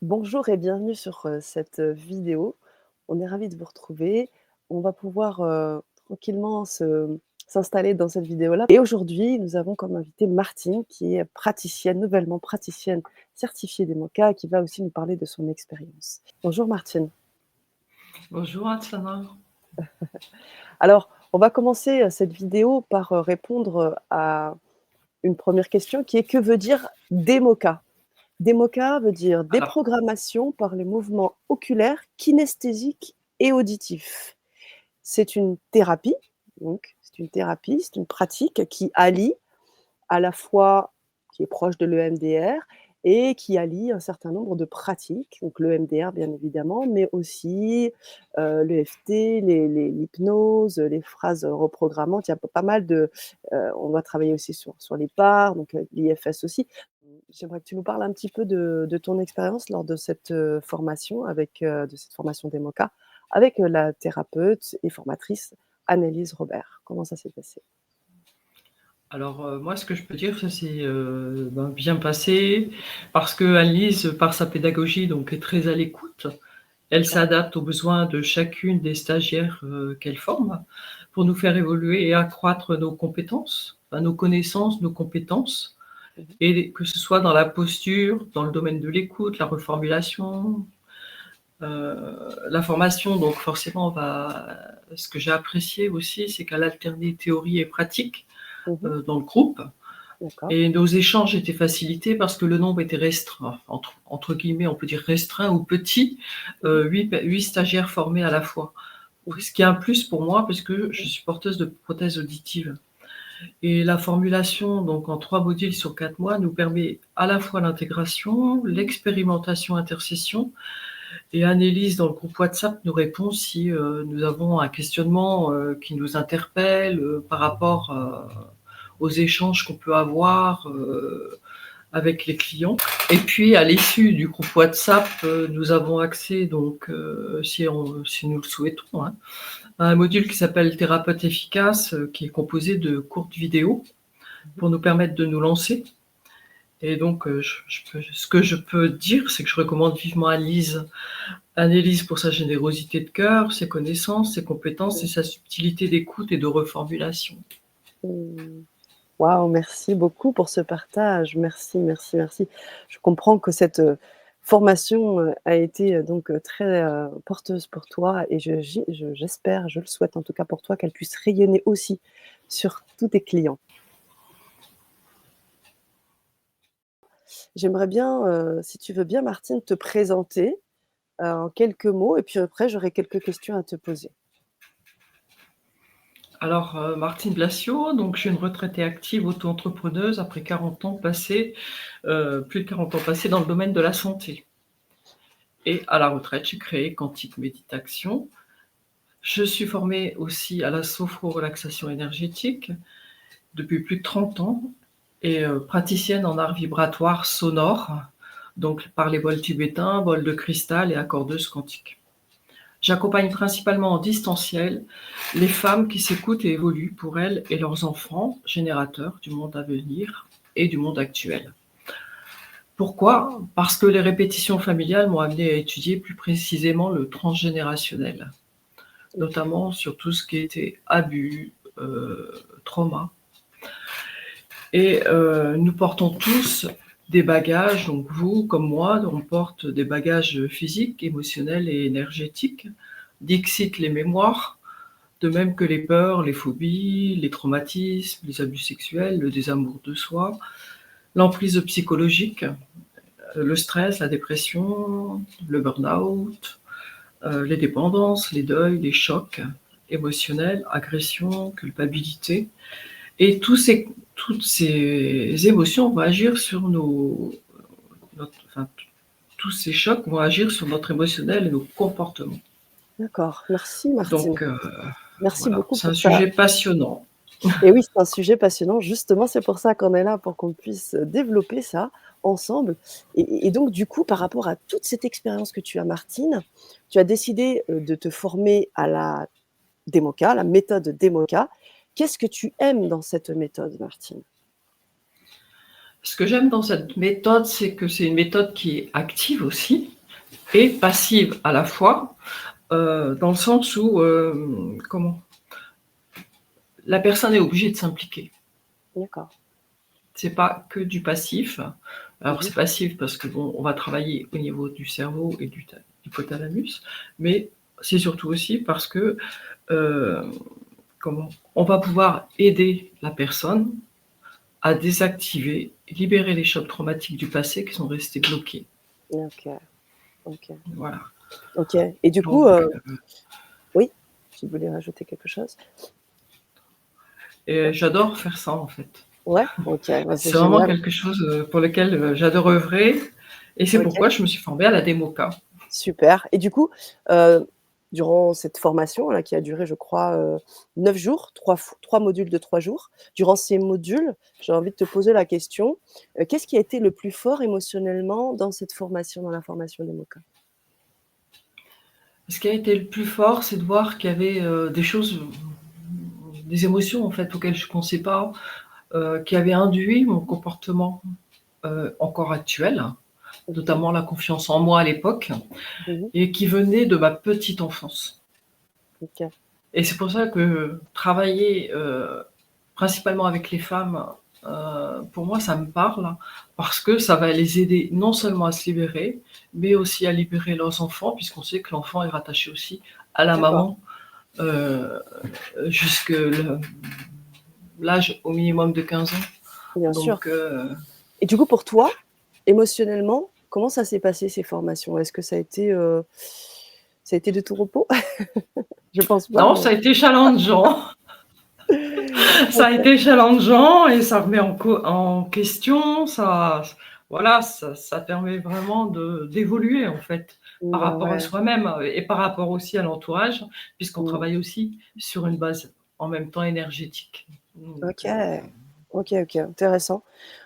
Bonjour et bienvenue sur, cette, vidéo. On est ravis de vous retrouver. On va pouvoir, tranquillement s'installer dans cette vidéo-là et aujourd'hui, nous avons comme invitée Martine qui est praticienne, nouvellement praticienne certifiée d'EMOCA et qui va aussi nous parler de son expérience. Bonjour Martine. Bonjour Atsana. Alors, on va commencer, cette vidéo par, répondre, à une première question qui est: que veut dire DEMOCA? DEMOCA veut dire Alors, déprogrammation par les mouvements oculaires, kinesthésiques et auditifs. C'est une thérapie, donc c'est une thérapie, c'est une pratique qui allie à la fois qui est proche de l'EMDR et qui allie un certain nombre de pratiques, donc l'EMDR bien évidemment, mais aussi, l'EFT, l'hypnose, les phrases reprogrammantes. Il y a pas mal de, on va travailler aussi sur les parts, donc l'IFS aussi. J'aimerais que tu nous parles un petit peu de ton expérience lors de cette, formation avec, de cette formation d'EMOCA avec, la thérapeute et formatrice Annelise Robert. Comment ça s'est passé? moi, ce que je peux dire, ça s'est bien passé parce que Annelise, par sa pédagogie, donc, est très à l'écoute. Elle D'accord. s'adapte aux besoins de chacune des stagiaires qu'elle forme pour nous faire évoluer et accroître nos compétences, enfin, nos connaissances, nos compétences, Mmh. et que ce soit dans la posture, dans le domaine de l'écoute, la reformulation, la formation. Donc forcément, ce que j'ai apprécié aussi, c'est qu'elle alternait théorie et pratique Mmh. dans le groupe. D'accord. Et nos échanges étaient facilités parce que le nombre était restreint, entre guillemets, on peut dire restreint ou petit, Mmh mh. 8 stagiaires formés à la fois. Mmh. Ce qui est un plus pour moi parce que je Mmh. suis porteuse de prothèse auditive. Et la formulation, donc en 3 modules sur 4 mois, nous permet à la fois l'intégration, l'expérimentation intercession, et Annelise, dans le groupe WhatsApp, nous répond si nous avons un questionnement qui nous interpelle par rapport aux échanges qu'on peut avoir avec les clients. Et puis, à l'issue du groupe WhatsApp, nous avons accès, donc, si nous le souhaitons, hein, à un module qui s'appelle Thérapeute efficace, qui est composé de courtes vidéos Mmh. pour nous permettre de nous lancer. Et donc, ce que je peux dire, c'est que je recommande vivement Annelise pour sa générosité de cœur, ses connaissances, ses compétences et Mmh. sa subtilité d'écoute et de reformulation. Mmh. Waouh, merci beaucoup pour ce partage. Merci, merci, merci. Je comprends que cette, formation, a été, donc, très, porteuse pour toi et j'espère, je le souhaite en tout cas pour toi, qu'elle puisse rayonner aussi sur tous tes clients. J'aimerais bien, si tu veux bien Martine, te présenter, en quelques mots et puis après j'aurai quelques questions à te poser. Alors, Martine Blassiot, donc je suis une retraitée active auto-entrepreneuse après 40 ans passés, plus de 40 ans passés dans le domaine de la santé. Et à la retraite, j'ai créé Quantique Méditation. Je suis formée aussi à la sophro-relaxation énergétique depuis plus de 30 ans et praticienne en art vibratoire sonore, donc par les bols tibétains, bols de cristal et accordeuse quantique. J'accompagne principalement en distanciel les femmes qui s'écoutent et évoluent pour elles et leurs enfants, générateurs du monde à venir et du monde actuel. Pourquoi? Parce que les répétitions familiales m'ont amené à étudier plus précisément le transgénérationnel, OK. notamment sur tout ce qui était abus, trauma. Et nous portons tous des bagages, donc vous comme moi, on porte des bagages physiques, émotionnels et énergétiques. Dixit les mémoires, de même que les peurs, les phobies, les traumatismes, les abus sexuels, le désamour de soi, l'emprise psychologique, le stress, la dépression, le burn-out, les dépendances, les deuils, les chocs émotionnels, agressions, culpabilité. Et toutes ces émotions vont agir sur tous ces chocs vont agir sur notre émotionnel et nos comportements. D'accord. Merci Martine. Donc Merci voilà, beaucoup c'est un pour ça. sujet passionnant. Et oui, c'est un sujet passionnant. Justement, c'est pour ça qu'on est là, pour qu'on puisse développer ça ensemble. Et donc, du coup, par rapport à toute cette expérience que tu as, Martine, tu as décidé de te former à la DEMOCA, la méthode DEMOCA. Qu'est-ce que tu aimes dans cette méthode, Martine? Ce que j'aime dans cette méthode, c'est que c'est une méthode qui est active aussi et passive à la fois, dans le sens où, comment? La personne est obligée de s'impliquer. D'accord. C'est pas que du passif. Alors Mmh. c'est passif parce que bon, on va travailler au niveau du cerveau et du hypothalamus, mais c'est surtout aussi parce que, heu, comment? On va pouvoir aider la personne à désactiver, libérer les chocs traumatiques du passé qui sont restés bloqués. OK, OK, Voilà. OK et du coup, Donc oui? Tu voulais rajouter quelque chose? et j'adore faire ça, en fait. Ouais? OK, bah, c'est C'est vraiment génial. quelque chose, pour lequel, j'adore œuvrer et c'est OK, pourquoi je me suis formée à la Demoka. super et du coup, heu, durant cette formation-là qui a duré, je crois, 9 jours, 3 modules de 3 jours. Durant ces modules, j'ai envie de te poser la question, qu'est-ce qui a été le plus fort émotionnellement dans cette formation, dans la formation des MOCA? Ce qui a été le plus fort, c'est de voir qu'il y avait, des choses, des émotions, en fait, auxquelles je ne pensais pas, qui avaient induit mon comportement, encore actuel, OK. notamment la confiance en moi à l'époque Mmh. et qui venaient de ma petite enfance. OK. Et c'est pour ça que travailler, principalement avec les femmes, pour moi, ça me parle parce que ça va les aider non seulement à se libérer, mais aussi à libérer leurs enfants, puisqu'on sait que l'enfant est rattaché aussi à la D'accord, maman, heu, jusque l'âge au minimum de 15 ans. bien sûr Donc et du coup, pour toi, émotionnellement, comment ça s'est passé ces formations? Est-ce que ça a été de tout repos? Je pense pas, non, mais ça a été challengeant. Ça a OK. été challengeant et ça remet en question, ça voilà, ça permet vraiment d'évoluer, en fait, par Bah, rapport à ouais. soi-même, et par rapport aussi à l'entourage, puisqu'on Mmh. travaille aussi sur une base, en même temps, énergétique. Donc OK. OK, OK, intéressant.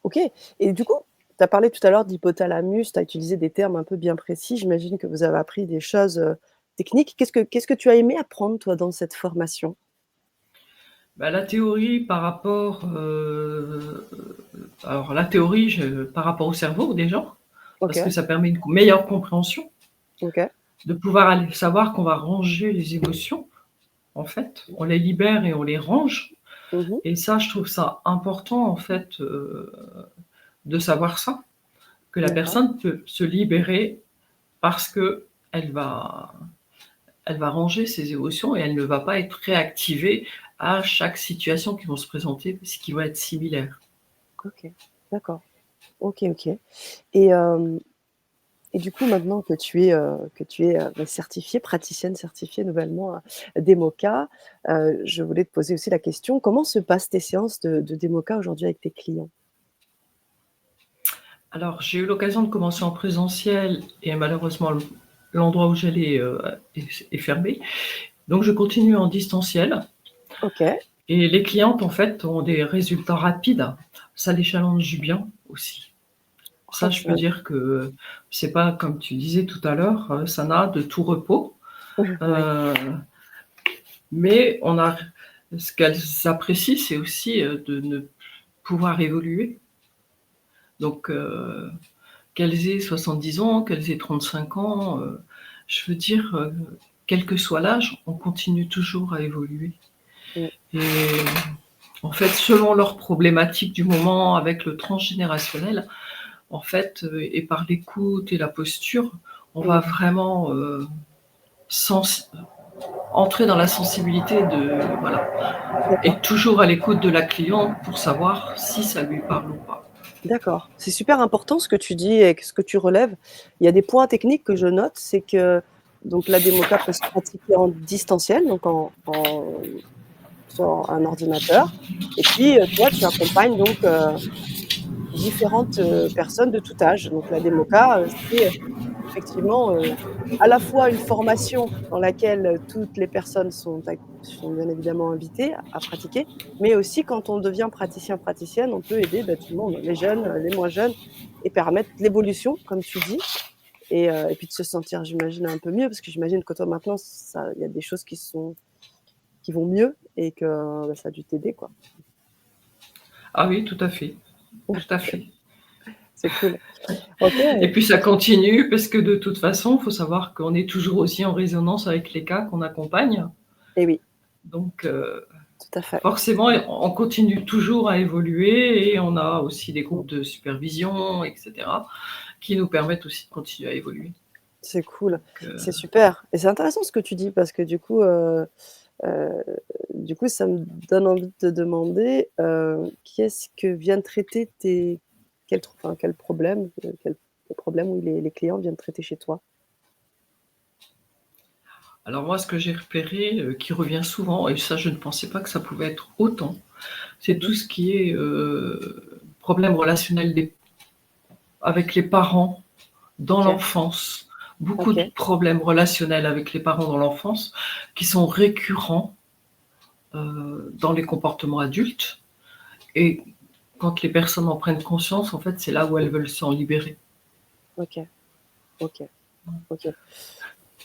OK et du coup, tu as parlé tout à l'heure d'hypothalamus, tu as utilisé des termes un peu bien précis. J'imagine que vous avez appris des choses, techniques. Qu'est-ce que tu as aimé apprendre, toi, dans cette formation? bah, la théorie par rapport, alors la théorie, par rapport au cerveau déjà, parce que OK, ça permet une meilleure compréhension, OK. de pouvoir aller savoir qu'on va ranger les émotions, en fait. On les libère et on les range. Mmh. Et ça, je trouve ça important, en fait, de savoir ça, que la D'accord, personne peut se libérer parce qu'elle va elle va ranger ses émotions et elle ne va pas être réactivée à chaque situation qui vont se présenter, ce qui va être similaire. OK, d'accord. OK, OK et hem et du coup, maintenant que tu es, bah, certifiée, praticienne certifiée nouvellement, DEMOCA, je voulais te poser aussi la question, comment se passent tes séances de DEMOCA aujourd'hui avec tes clients? Alors, j'ai eu l'occasion de commencer en présentiel et malheureusement l'endroit où j'allais, est fermé. Donc je continue en distanciel OK, et les clientes, en fait, ont des résultats rapides. Ça les challenge bien aussi. Ça, oh, je peux c'est dire que c'est pas comme tu disais tout à l'heure, ça n'a de tout repos, ouais, heu, mais on a ce qu'elles apprécient, c'est aussi, de ne pouvoir évoluer. Donc qu'elles aient 70 ans, qu'elles aient 35 ans, je veux dire, quel que soit l'âge, on continue toujours à évoluer mmh, et en fait, selon leurs problématiques du moment avec le transgénérationnel, en fait, et par l'écoute et la posture, on va mmh, vraiment, sens entrer dans la sensibilité de voilà, d'accord, être toujours à l'écoute de la cliente pour savoir si ça lui parle ou pas. d'accord. C'est super important ce que tu dis et que ce que tu relèves. Il y a des points techniques que je note, c'est que donc la DEMOCA peut se pratiquer en distanciel, donc sur un ordinateur et puis, toi tu accompagnes donc, différentes, personnes de tout âge. Donc la DEMOCA, c'est, effectivement, à la fois une formation dans laquelle, toutes les personnes sont bien évidemment invitées à pratiquer, mais aussi quand on devient praticien, praticienne, on peut aider, bah, tout le monde, les jeunes, les moins jeunes et permettre l'évolution comme tu dis et puis de se sentir, j'imagine, un peu mieux parce que j'imagine que toi maintenant ça il y a des choses qui vont mieux et que, bah, ça a dû t'aider, quoi. Ah oui, tout à fait, tout à fait. C'est cool. OK. Et puis ça continue parce que de toute façon, il faut savoir qu'on est toujours aussi en résonance avec les cas qu'on accompagne. Et oui, Donc, tout à fait. forcément, on continue toujours à évoluer et on a aussi des groupes de supervision, et cetera, qui nous permettent aussi de continuer à évoluer. C'est cool, Donc, c'est super et c'est intéressant ce que tu dis parce que heu, du coup, ça me donne envie de te demander, qui est-ce que viennent traiter tes quel problème, quel problème où les clients viennent traiter chez toi? alors moi, ce que j'ai repéré, qui revient souvent et ça, je ne pensais pas que ça pouvait être autant, c'est Mmh. tout ce qui est, problème relationnel avec les parents dans OK, l'enfance. Beaucoup de OK, problèmes relationnels avec les parents dans l'enfance qui sont récurrents, dans les comportements adultes et quand les personnes en prennent conscience, en fait, c'est là où elles veulent s'en libérer. OK, OK, OK.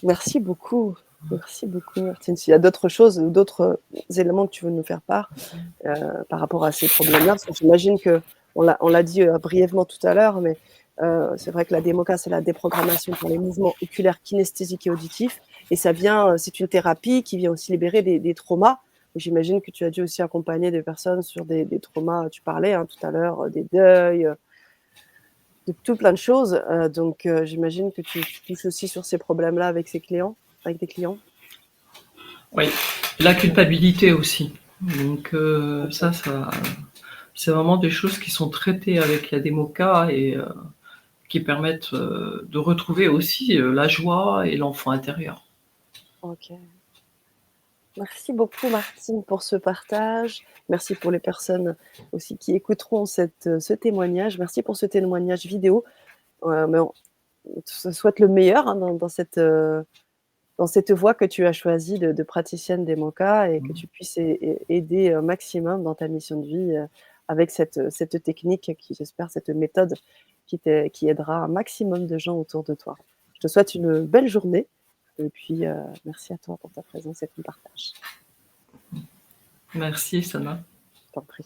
Merci beaucoup, merci beaucoup Martine. S'il y a d'autres choses ou d'autres, éléments que tu veux nous faire part, par rapport à ces problèmes-là, parce que j'imagine qu'on l'a dit, brièvement tout à l'heure, mais c'est vrai que la DMOCA, c'est la déprogrammation pour les mouvements oculaires kinesthésiques et auditifs et ça vient, c'est une thérapie qui vient aussi libérer des traumas. J'imagine que tu as dû aussi accompagner des personnes sur des traumas, tu parlais, hein, tout à l'heure, des deuils, de tout plein de choses, donc j'imagine que tu touches aussi sur ces problèmes-là avec tes clients? Oui, la culpabilité aussi. Donc OK. ça c'est vraiment des choses qui sont traitées avec la DEMOCA et qui permettent, de retrouver aussi, la joie et l'enfant intérieur. OK. Merci beaucoup Martine pour ce partage. Merci pour les personnes aussi qui écouteront ce témoignage. Merci pour ce témoignage vidéo. Mais on te souhaite le meilleur, hein, dans cette voie que tu as choisie de praticienne des MOCA et que tu puisses aider un maximum dans ta mission de vie, avec cette technique qui, j'espère, cette méthode qui aidera un maximum de gens autour de toi. Je te souhaite une belle journée et puis, merci à toi pour ta présence et ton partage. Merci Sana. Je t'en prie.